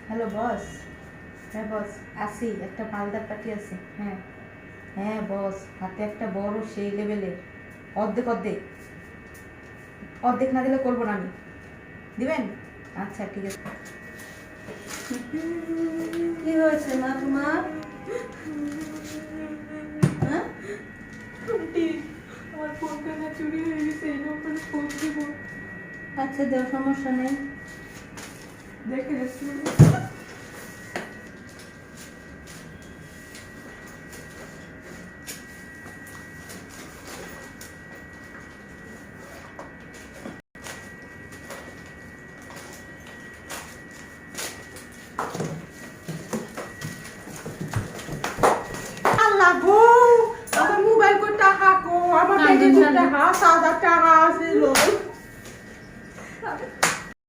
Hello boss. হ্যাঁ বস, আসি, একটা মালদার পার্টি আছে। হ্যাঁ হ্যাঁ বস, হাতে একটা বড় সেই লেভেলের। অর্ধেক অর্ধেক, অর্ধেক না দিলে করবো না আমি। দিবেন? আচ্ছা ঠিক আছে। কি হয়েছে মা তোমার? হ্যাঁ আন্টি, আমার ফোনটা না চুরি হয়ে গেছে, এই নম্বরে ফোন দিব। আচ্ছা দেও, সমস্যা নেই। দেখে যাচ্ছি। আল্লাহ গো, আমার মোবাইল কো টাকা কো, আমার ব্যাগে 2,000 টাকা আছিল।